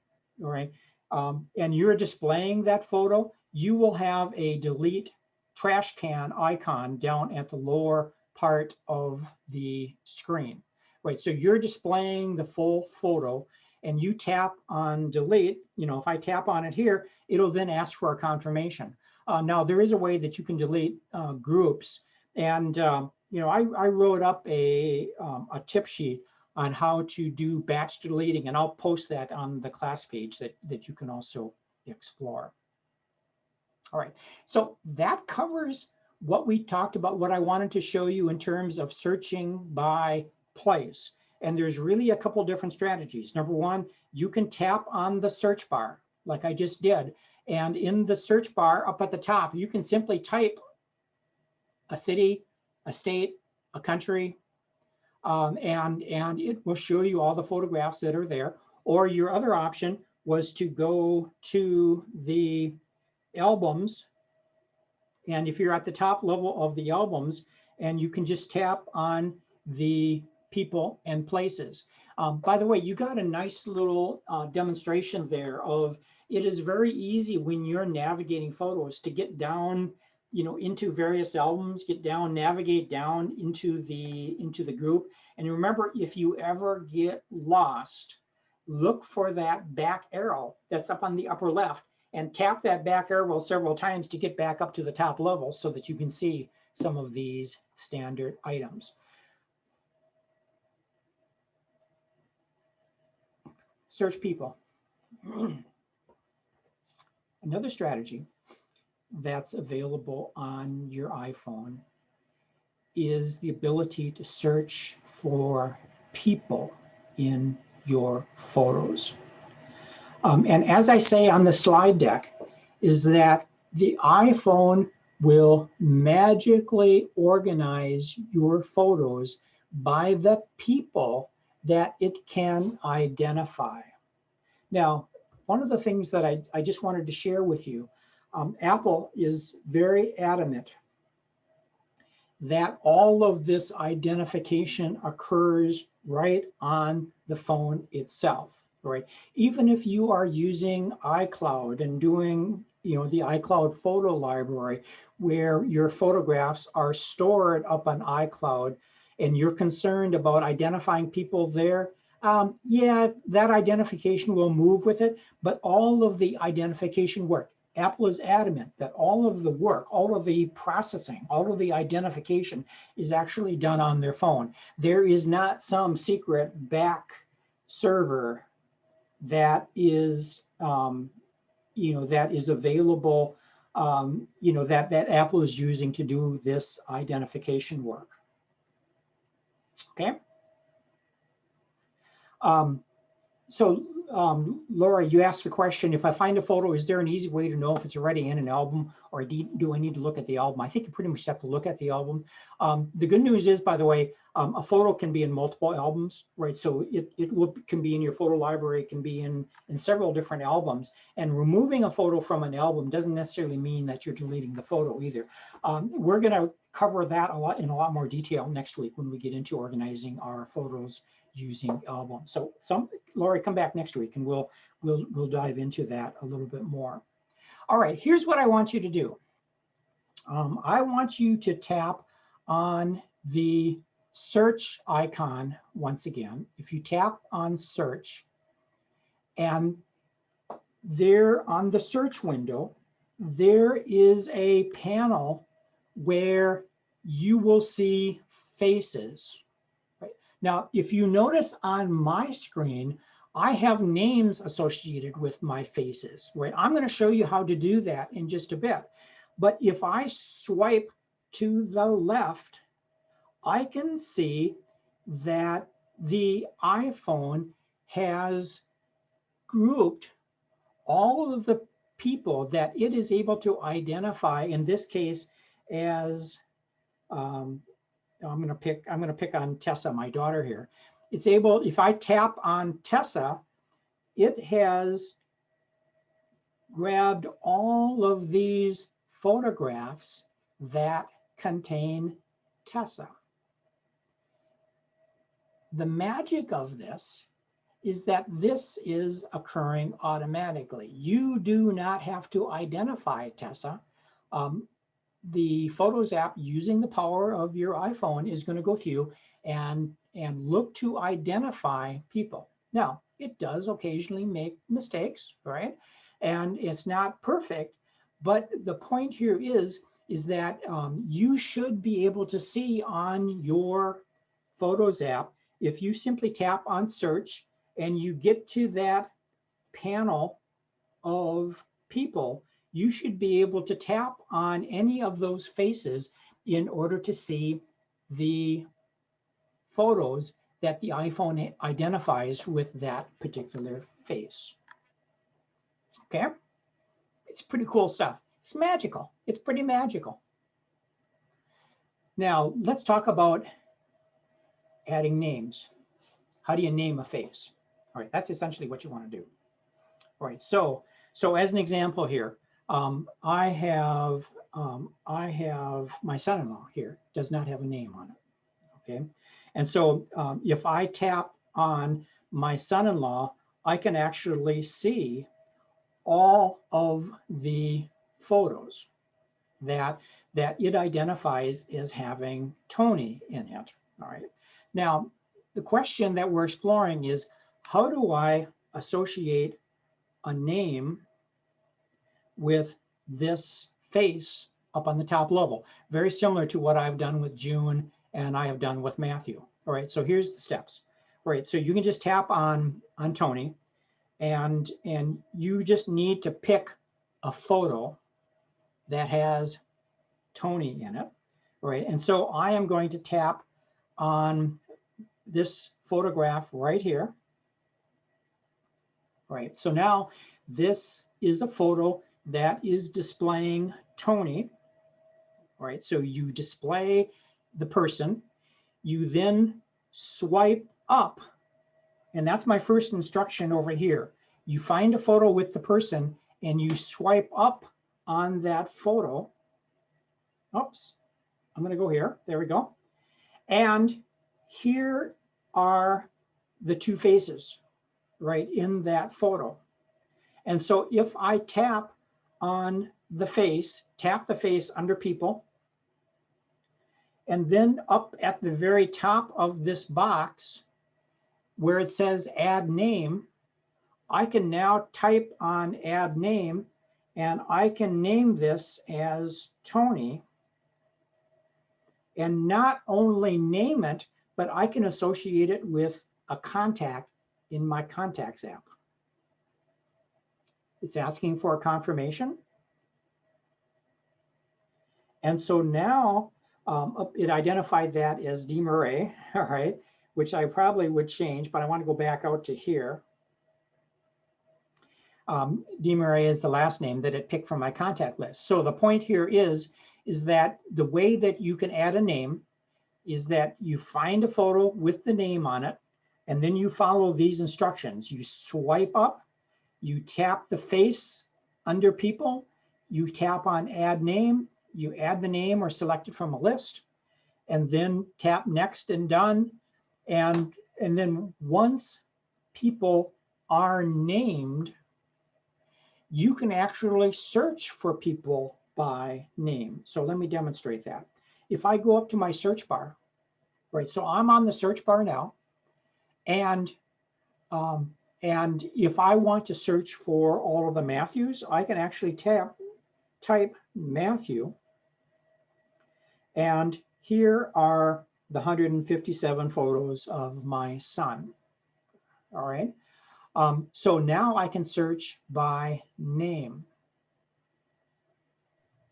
all right, and you're displaying that photo, you will have a delete trash can icon down at the lower part of the screen, right? So you're displaying the full photo and you tap on delete. If I tap on it here, it'll then ask for a confirmation. Now there is a way that you can delete groups, and I wrote up a tip sheet on how to do batch deleting, and I'll post that on the class page that you can also explore. All right, so that covers what we talked about, what I wanted to show you in terms of searching by place. And there's really a couple different strategies. Number one, you can tap on the search bar like I just did. And in the search bar up at the top, you can simply type a city, a state, a country, and it will show you all the photographs that are there. Or your other option was to go to the albums. And if you're at the top level of the albums, and you can just tap on the people and places. By the way, you got a nice little demonstration there of it is very easy when you're navigating photos to get down, into various albums, navigate down into the group. And remember, if you ever get lost, look for that back arrow that's up on the upper left and tap that back arrow several times to get back up to the top level so that you can see some of these standard items. Search people. Another strategy that's available on your iPhone is the ability to search for people in your photos. And as I say on the slide deck, is that the iPhone will magically organize your photos by the people that it can identify. Now, one of the things that I just wanted to share with you, Apple is very adamant that all of this identification occurs right on the phone itself, right? Even if you are using iCloud and doing, the iCloud photo library where your photographs are stored up on iCloud and you're concerned about identifying people there, yeah, that identification will move with it, but all of the identification work Apple is adamant that all of the work, all of the processing, all of the identification is actually done on their phone. There is not some secret back server that is, that is available, that Apple is using to do this identification work. Okay. Laura, you asked the question, if I find a photo, is there an easy way to know if it's already in an album, or do I need to look at the album? I think you pretty much have to look at the album. The good news is, by the way, a photo can be in multiple albums, right? So it can be in your photo library, it can be in several different albums. And removing a photo from an album doesn't necessarily mean that you're deleting the photo either. We're going to cover that in a lot more detail next week when we get into organizing our photos using albums. So Lori, come back next week and we'll dive into that a little bit more. All right, here's what I want you to do. I want you to tap on the search icon once again. If you tap on search, and there on the search window, there is a panel where you will see faces. Now, if you notice on my screen, I have names associated with my faces, right? I'm going to show you how to do that in just a bit. But if I swipe to the left, I can see that the iPhone has grouped all of the people that it is able to identify, in this case, as I'm going to pick on Tessa, my daughter here. It's able, if I tap on Tessa, it has grabbed all of these photographs that contain Tessa. The magic of this is that this is occurring automatically. You do not have to identify Tessa. The Photos app, using the power of your iPhone, is going to go through and look to identify people. Now, it does occasionally make mistakes, right? And it's not perfect, but the point here is that you should be able to see on your Photos app, if you simply tap on search and you get to that panel of people, you should be able to tap on any of those faces in order to see the photos that the iPhone identifies with that particular face. Okay, it's pretty cool stuff. It's magical. It's pretty magical. Now, let's talk about adding names. How do you name a face? All right, that's essentially what you want to do. All right, so as an example here, I have my son-in-law here, does not have a name on it, okay? And so if I tap on my son-in-law, I can actually see all of the photos that it identifies as having Tony in it, all right? Now, the question that we're exploring is, how do I associate a name with this face up on the top level? Very similar to what I've done with June and I have done with Matthew. All right, so here's the steps. All right, so you can just tap on Tony, and you just need to pick a photo that has Tony in it. All right, and so I am going to tap on this photograph right here. All right, so now this is a photo that is displaying Tony. All right, so you display the person, you then swipe up, and that's my first instruction over here. You find a photo with the person and you swipe up on that photo. Oops, I'm gonna go here, there we go. And here are the two faces right in that photo. And so if I tap on the face, tap the face under people, and then up at the very top of this box where it says add name, I can now type on add name, and I can name this as Tony, and not only name it, but I can associate it with a contact in my contacts app. It's asking for a confirmation. And so now it identified that as Dee Murray, all right, which I probably would change, but I want to go back out to here. Dee Murray is the last name that it picked from my contact list. So the point here is that the way that you can add a name is that you find a photo with the name on it, and then you follow these instructions. You swipe up, you tap the face under people, you tap on add name, you add the name or select it from a list, and then tap next and done. And then once people are named, you can actually search for people by name. So let me demonstrate that. If I go up to my search bar, right, so I'm on the search bar now, and if I want to search for all of the Matthews, I can actually type Matthew, and here are the 157 photos of my son. All right. So now I can search by name.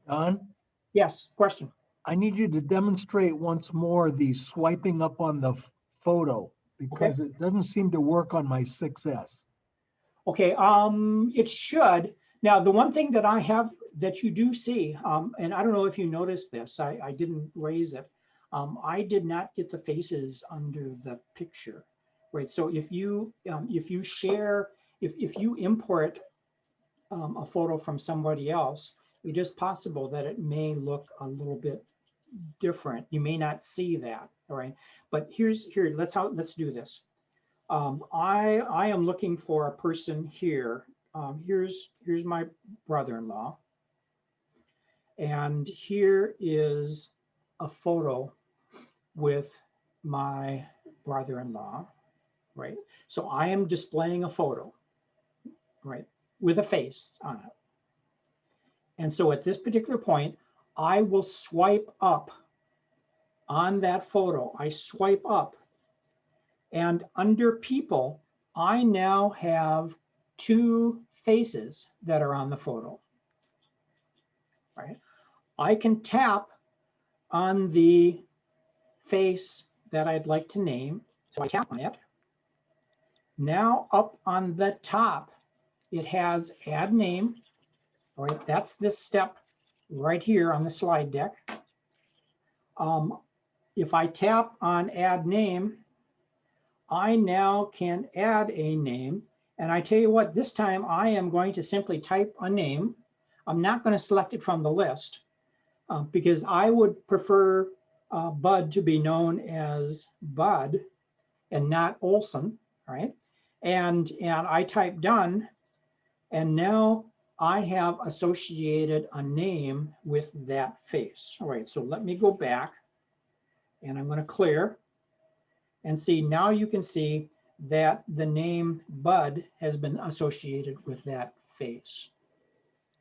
Don, Yes, question. I need you to demonstrate once more the swiping up on the photo because it doesn't seem to work on my 6S. Okay, it should. Now, the one thing that I have that you do see, and I don't know if you noticed this, I didn't raise it. I did not get the faces under the picture, right? So if you share, if you import a photo from somebody else, it is possible that it may look a little bit different. You may not see that, all right? But let's do this. I am looking for a person here. Here's my brother-in-law, and here is a photo with my brother-in-law, right? So I am displaying a photo, right, with a face on it. And so at this particular point, I will swipe up on that photo. I swipe up, and under people, I now have two faces that are on the photo, right? I can tap on the face that I'd like to name. So I tap on it. Now up on the top, it has add name, all right? That's this step right here on the slide deck. If I tap on add name, I now can add a name. And I tell you what, this time I am going to simply type a name. I'm not going to select it from the list because I would prefer Bud to be known as Bud and not Olson, right? And I type done, and now I have associated a name with that face. All right, so let me go back, and I'm going to clear. And see, now you can see that the name Bud has been associated with that face.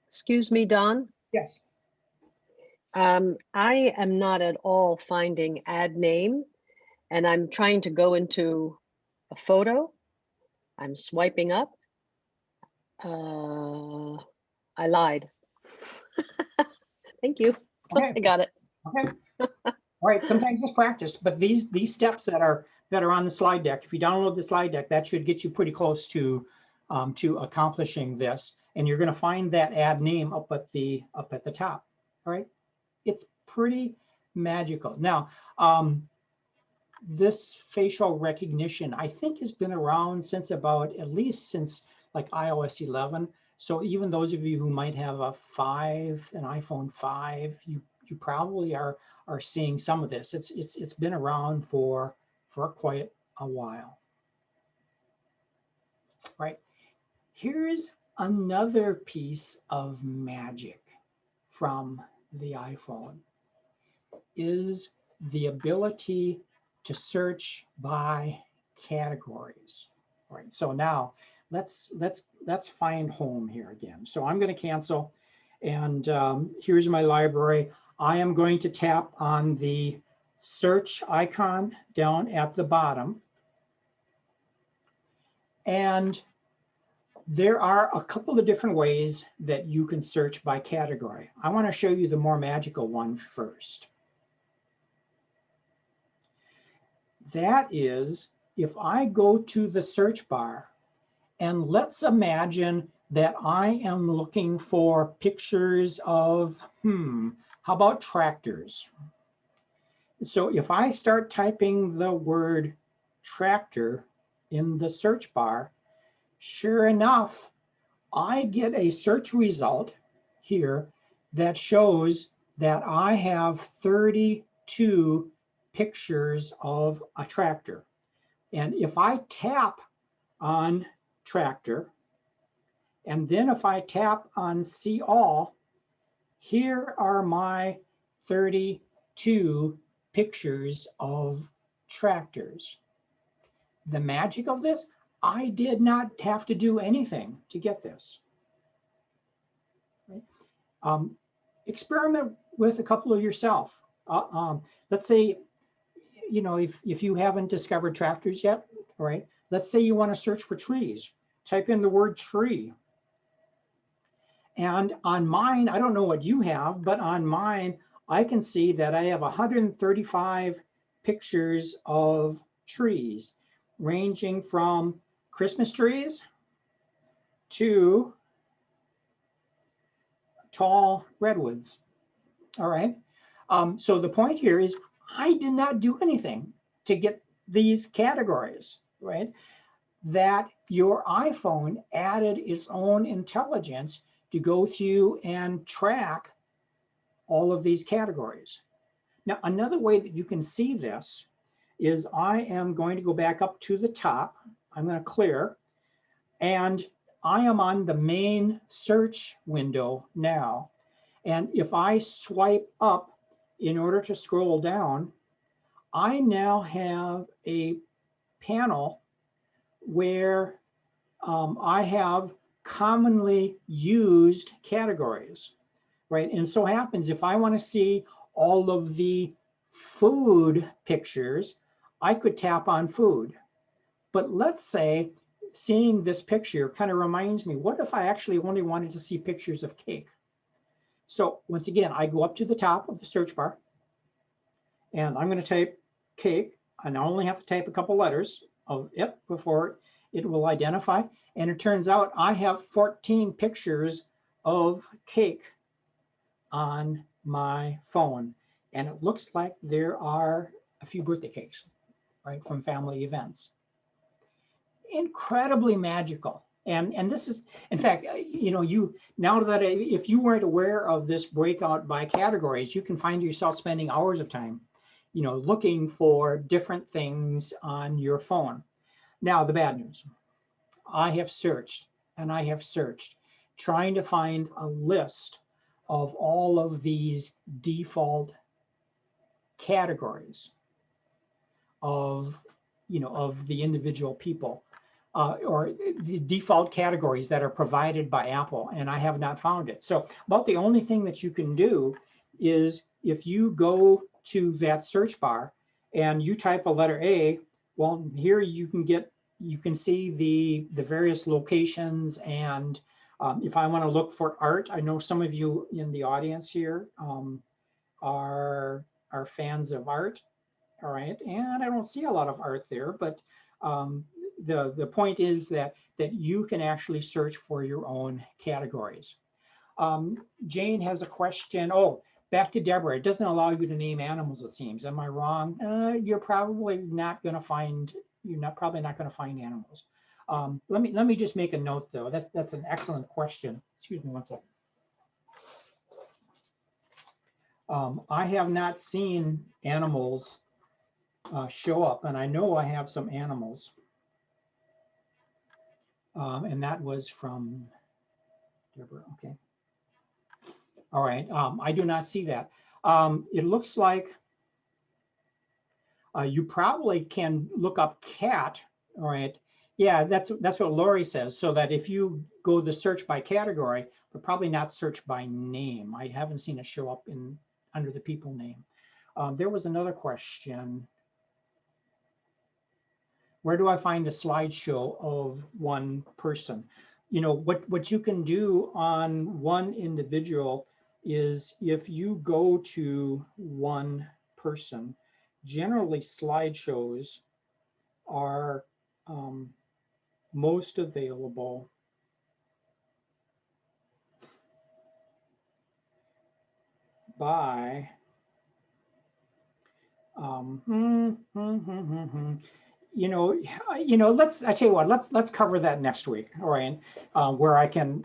Excuse me, Don. Yes. I am not at all finding add name, and I'm trying to go into a photo. I'm swiping up. I lied. Thank you. Okay. I got it. Okay. All right. Sometimes it's practice, but these steps that are on the slide deck, if you download the slide deck, that should get you pretty close to accomplishing this. And you're going to find that add name up at the top. All right. It's pretty magical. Now, this facial recognition, I think, has been around since at least since like iOS 11. So even those of you who might have an iPhone 5, you probably are seeing some of this. It's been around for quite a while. Right. Here's another piece of magic from the iPhone is the ability to search by categories. Right. So now let's find home here again. So I'm going to cancel, and here's my library. I am going to tap on the search icon down at the bottom, and there are a couple of different ways that you can search by category. I want to show you the more magical one first. That is, if I go to the search bar, and let's imagine that I am looking for pictures of, how about tractors? So if I start typing the word tractor in the search bar, sure enough, I get a search result here that shows that I have 32 pictures of a tractor. And if I tap on tractor, and then if I tap on see all, here are my 32 pictures of tractors. The magic of this, I did not have to do anything to get this. Right? Experiment with a couple of yourself. Let's say, if you haven't discovered tractors yet, right? Let's say you want to search for trees. Type in the word tree. And on mine, I don't know what you have, but on mine, I can see that I have 135 pictures of trees, ranging from Christmas trees to tall redwoods. All right. So the point here is I did not do anything to get these categories, right? That your iPhone added its own intelligence to go through and track all of these categories. Now, another way that you can see this is I am going to go back up to the top. I'm going to clear, and I am on the main search window now. And if I swipe up in order to scroll down, I now have a panel where I have commonly used categories, right? And so happens if I want to see all of the food pictures, I could tap on food. But let's say seeing this picture kind of reminds me, what if I actually only wanted to see pictures of cake? So once again, I go up to the top of the search bar, and I'm going to type cake, and I only have to type a couple letters of it before it will identify. And it turns out I have 14 pictures of cake on my phone. And it looks like there are a few birthday cakes, right, from family events. Incredibly magical. And this is, in fact, now that if you weren't aware of this breakout by categories, you can find yourself spending hours of time, looking for different things on your phone. Now, the bad news, I have searched and I have searched, trying to find a list of all of these default categories of the individual people. Or the default categories that are provided by Apple, and I have not found it. So about the only thing that you can do is if you go to that search bar and you type a letter A, well, here you can see the various locations. And if I want to look for art, I know some of you in the audience here are fans of art. All right, and I don't see a lot of art there, but the point is that you can actually search for your own categories. Jane has a question. Oh, back to Deborah. It doesn't allow you to name animals, it seems. Am I wrong? You're probably not going to find. Probably not going to find animals. Let me just make a note though. That's an excellent question. Excuse me one second. I have not seen animals show up, and I know I have some animals. And that was from Deborah. Okay. All right. I do not see that. It looks like you probably can look up cat, all right, Yeah, that's what Lori says. So that if you go the search by category, but probably not search by name. I haven't seen it show up in under the people name. There was another question. Where do I find a slideshow of one person? You know, what you can do on one individual is if you go to one person, generally slideshows are most available by I tell you what, let's cover that next week, all right? Where I can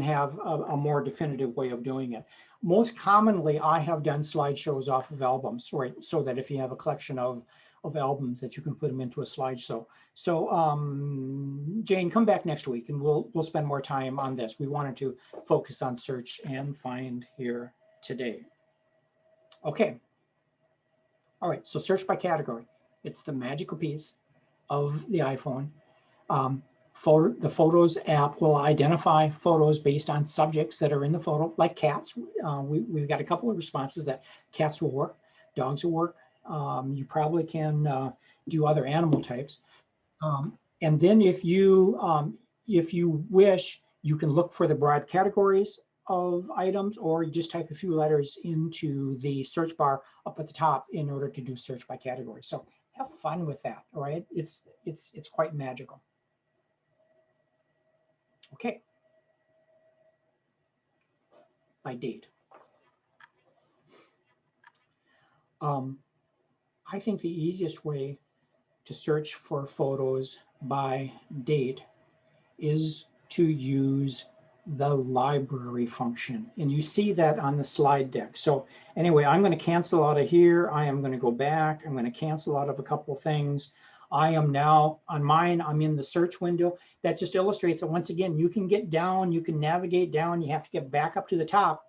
have a more definitive way of doing it. Most commonly, I have done slideshows off of albums, right? So that if you have a collection of albums, that you can put them into a slideshow. So Jane, come back next week and we'll spend more time on this. We wanted to focus on search and find here today. Okay. All right, so search by category. It's the magical piece of the iPhone. The Photos app will identify photos based on subjects that are in the photo, like cats. We've got a couple of responses that cats will work, dogs will work. You probably can do other animal types. And then if you wish, you can look for the broad categories of items, or just type a few letters into the search bar up at the top in order to do search by category. So have fun with that, all right? It's quite magical. Okay. By date. I think the easiest way to search for photos by date is to use the library function. And you see that on the slide deck. So anyway, I'm going to cancel out of here. I am going to go back. I'm going to cancel out of a couple of things. I am now on mine. I'm in the search window. That just illustrates that once again, you can get down, you can navigate down. You have to get back up to the top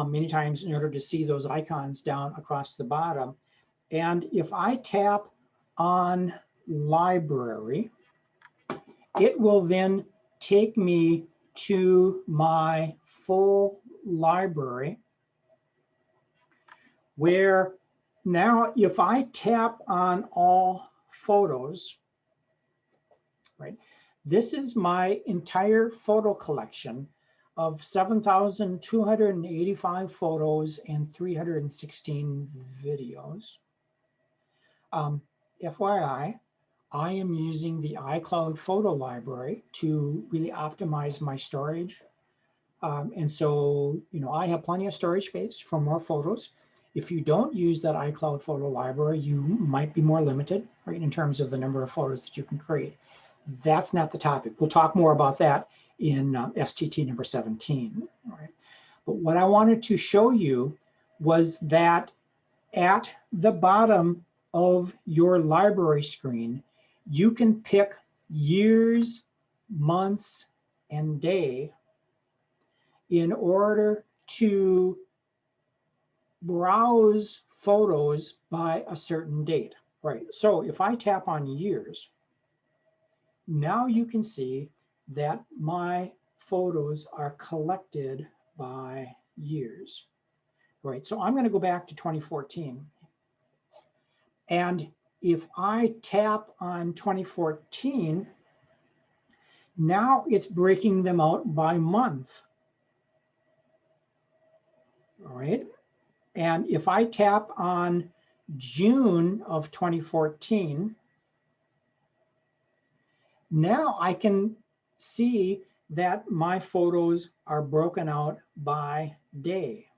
many times in order to see those icons down across the bottom. And if I tap on library, it will then take me to my full library, where now if I tap on all photos, right, this is my entire photo collection of 7,285 photos and 316 videos. FYI, I am using the iCloud photo library to really optimize my storage. And so, I have plenty of storage space for more photos. If you don't use that iCloud photo library, you might be more limited, right, in terms of the number of photos that you can create. That's not the topic. We'll talk more about that in STT number 17. All right. But what I wanted to show you was that at the bottom of your library screen, you can pick years, months, and day in order to browse photos by a certain date, right? So if I tap on years, now you can see that my photos are collected by years, right? So I'm going to go back to 2014. And if I tap on 2014, now it's breaking them out by month. All right. And if I tap on June of 2014, now I can see that my photos are broken out by day.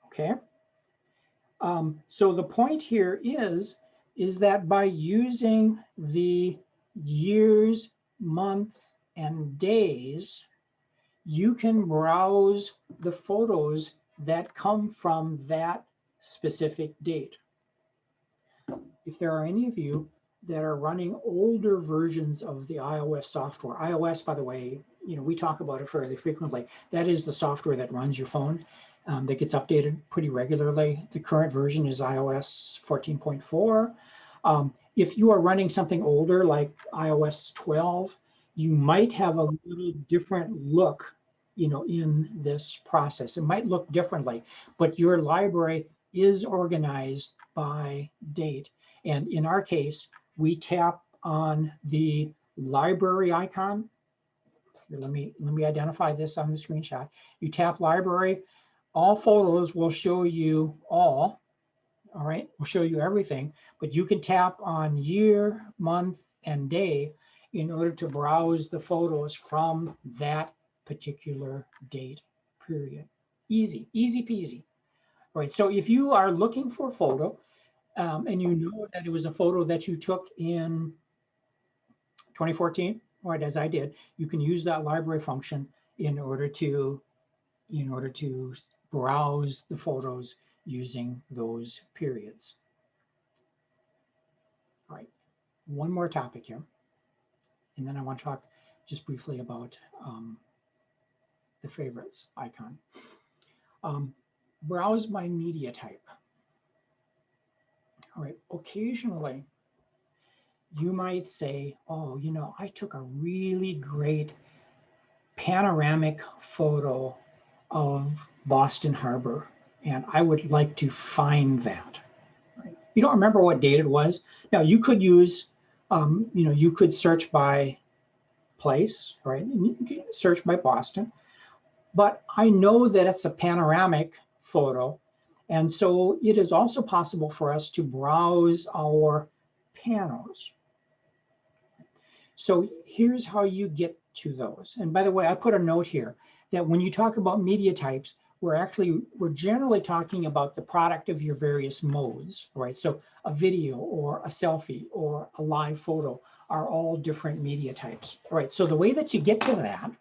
Okay. So the point here is that by using the years, months, and days, you can browse the photos that come from that specific date. If there are any of you that are running older versions of the iOS software, iOS, by the way, we talk about it fairly frequently. That is the software that runs your phone. That gets updated pretty regularly. The current version is iOS 14.4. If you are running something older like iOS 12, you might have a little different look, in this process. It might look differently, but your library is organized by date. And in our case, we tap on the library icon. Here, let me identify this on the screenshot. You tap library, all photos will show you all right, will show you everything, but you can tap on year, month, and day in order to browse the photos from that particular date period. Easy, easy peasy. All right, so if you are looking for a photo and you know that it was a photo that you took in 2014, all right, as I did, you can use that library function in order to browse the photos using those periods. All right, one more topic here, and then I want to talk just briefly about the favorites icon. Browse by media type. All right, occasionally you might say, oh, I took a really great panoramic photo of Boston Harbor, and I would like to find that. Right? You don't remember what date it was. Now you could use, you could search by place, right? And you can search by Boston, but I know that it's a panoramic photo. And so it is also possible for us to browse our panos. So here's how you get to those. And by the way, I put a note here that when you talk about media types, we're generally talking about the product of your various modes, right? So a video or a selfie or a live photo are all different media types, right? So the way that you get to that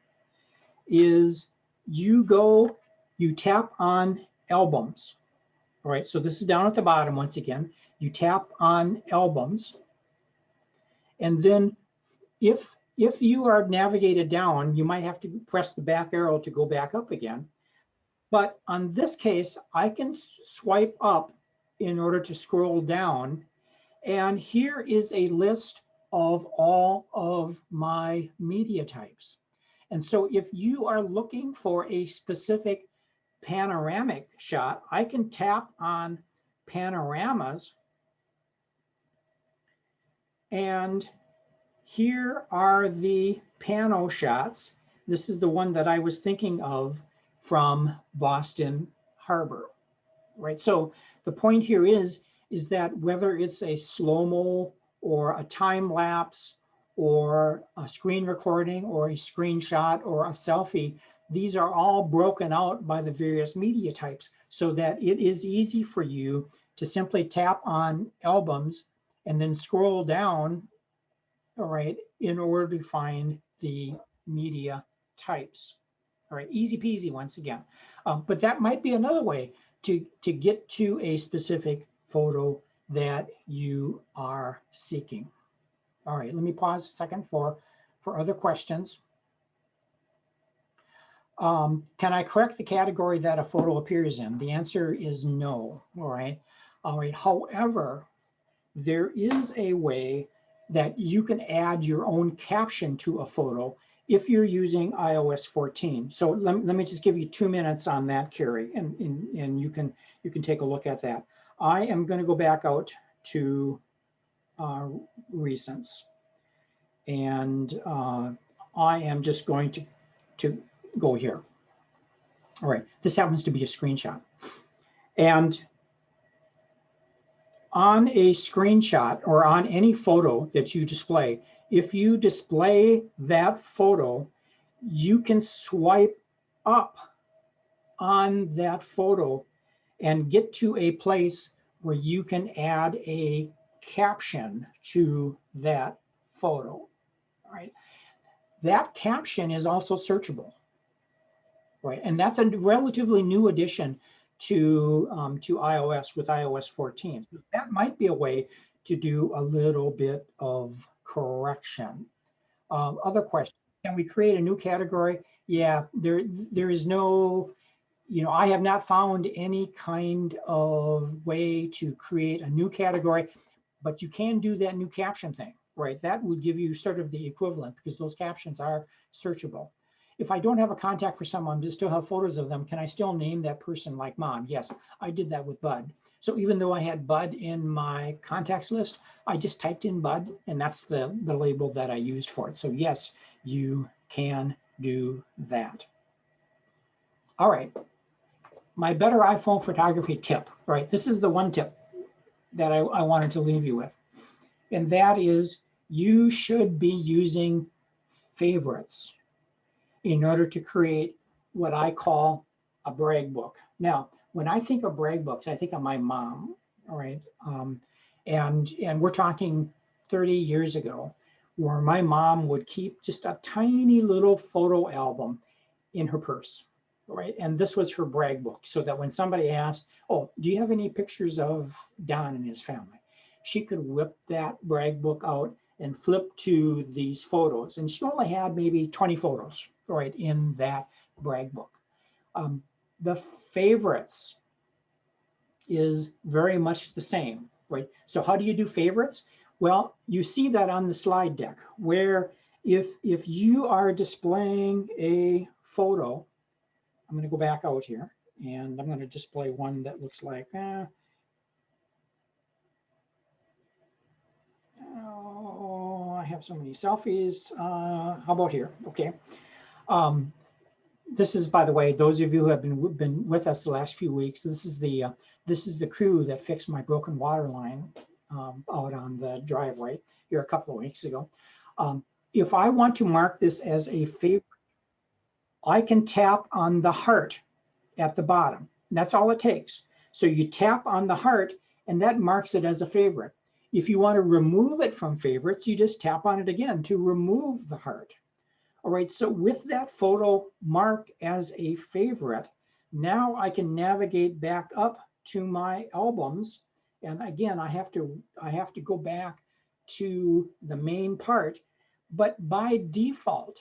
is you tap on albums, right? So this is down at the bottom once again. You tap on albums, and then if you are navigated down, you might have to press the back arrow to go back up again. But on this case, I can swipe up in order to scroll down. And here is a list of all of my media types. And so if you are looking for a specific panoramic shot, I can tap on panoramas. And here are the pano shots. This is the one that I was thinking of from Boston Harbor, right? So the point here is that whether it's a slow-mo or a time lapse or a screen recording or a screenshot or a selfie, these are all broken out by the various media types so that it is easy for you to simply tap on albums and then scroll down, all right, in order to find the media types. All right, easy peasy once again. But that might be another way to get to a specific photo that you are seeking. All right, let me pause a second for other questions. Can I correct the category that a photo appears in? The answer is no, all right? All right, however, there is a way that you can add your own caption to a photo if you're using iOS 14. So let me just give you 2 minutes on that, Carrie, and you can take a look at that. I am going to go back out to recents, and I am just going to go here. All right, this happens to be a screenshot. And on a screenshot or on any photo that you display, if you display that photo, you can swipe up on that photo and get to a place where you can add a caption to that photo. All right. That caption is also searchable, right? And that's a relatively new addition to iOS with iOS 14. That might be a way to do a little bit of correction. Other questions? Can we create a new category? Yeah, there is no, I have not found any kind of way to create a new category. but you can do that new caption thing, right? That would give you sort of the equivalent because those captions are searchable. If I don't have a contact for someone, but still have photos of them, can I still name that person like Mom? Yes, I did that with Bud. So even though I had Bud in my contacts list, I just typed in Bud, and that's the label that I used for it. So yes, you can do that. All right, my better iPhone photography tip, right? This is the one tip that I wanted to leave you with. And that is you should be using favorites in order to create what I call a brag book. Now, when I think of brag books, I think of my mom, all right? And we're talking 30 years ago, where my mom would keep just a tiny little photo album in her purse, right? And this was her brag book, so that when somebody asked, oh, do you have any pictures of Don and his family? She could whip that brag book out and flip to these photos. And she only had maybe 20 photos, right, in that brag book. The favorites is very much the same, right? So how do you do favorites? Well, you see that on the slide deck, where if you are displaying a photo, I'm going to go back out here and I'm going to display one that looks like, oh, I have so many selfies. How about here? Okay. This is, by the way, those of you who have been with us the last few weeks, this is the crew that fixed my broken water line out on the driveway here a couple of weeks ago. If I want to mark this as a favorite, I can tap on the heart at the bottom. That's all it takes. So you tap on the heart and that marks it as a favorite. If you want to remove it from favorites, you just tap on it again to remove the heart. All right, so with that photo marked as a favorite, now I can navigate back up to my albums. And again, I have to go back to the main part, but by default,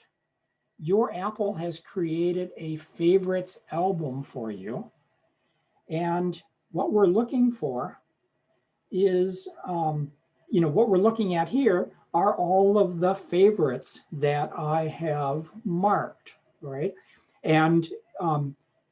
your Apple has created a favorites album for you. And what we're looking for is, what we're looking at here are all of the favorites that I have marked, right? And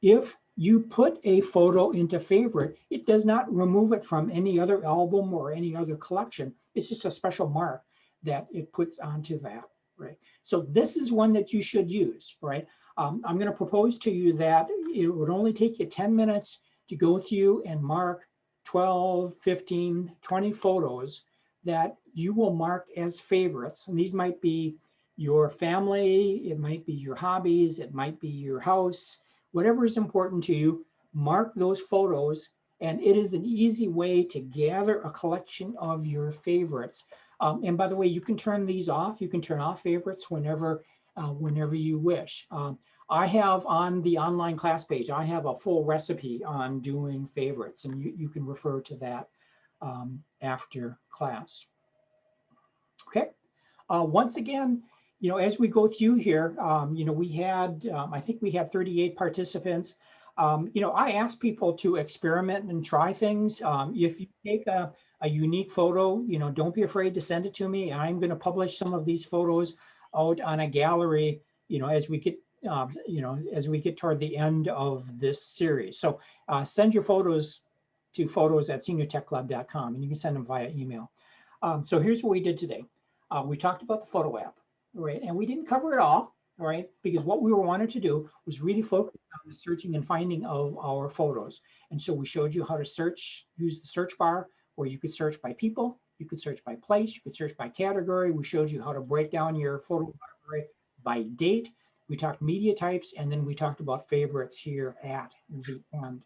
if you put a photo into favorite, it does not remove it from any other album or any other collection. It's just a special mark that it puts onto that, right? So this is one that you should use, right? I'm going to propose to you that it would only take you 10 minutes to go through and mark 12, 15, 20 photos that you will mark as favorites. And these might be your family, it might be your hobbies, it might be your house, whatever is important to you, mark those photos. And it is an easy way to gather a collection of your favorites. And by the way, you can turn these off. You can turn off favorites whenever you wish. I have on the online class page, I have a full recipe on doing favorites, and you can refer to that after class. Okay. Once again, as we go through here, we had, I think we had 38 participants. I ask people to experiment and try things. If you take a unique photo, don't be afraid to send it to me. I'm going to publish some of these photos out on a gallery, as we get toward the end of this series. So send your photos to photos@seniortechclub.com, and you can send them via email. So here's what we did today. We talked about the photo app, right? And we didn't cover it all, right? Because what we wanted to do was really focus on the searching and finding of our photos. And so we showed you how to search, use the search bar, where you could search by people, you could search by place, you could search by category. We showed you how to break down your photo library by date. We talked media types, and then we talked about favorites here at the end.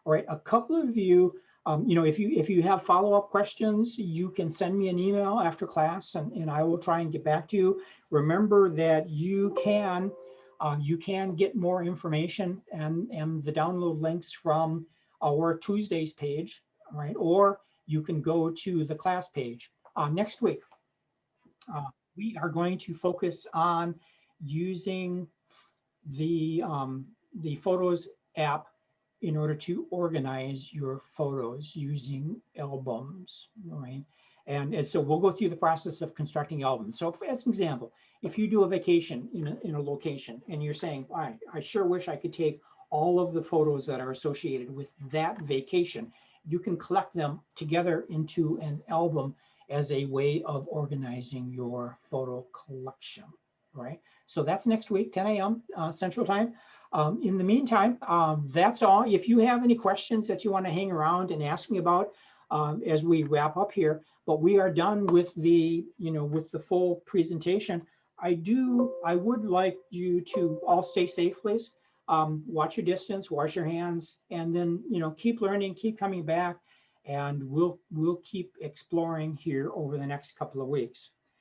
All right, a couple of you, if you have follow-up questions, you can send me an email after class, and I will try and get back to you. Remember that you can get more information and the download links from our Tuesdays page, all right? Or you can go to the class page. Next week, we are going to focus on using the Photos app in order to organize your photos using albums, right? And so we'll go through the process of constructing albums. So as an example, if you do a vacation in a location and you're saying, I sure wish I could take all of the photos that are associated with that vacation, you can collect them together into an album as a way of organizing your photo collection, right? So that's next week, 10 a.m. Central Time. In the meantime, that's all. If you have any questions that you want to hang around and ask me about as we wrap up here, but we are done with the, with the full presentation. I would like you to all stay safe, please. Watch your distance, wash your hands, and then, keep learning, keep coming back, and we'll keep exploring here over the next couple of weeks.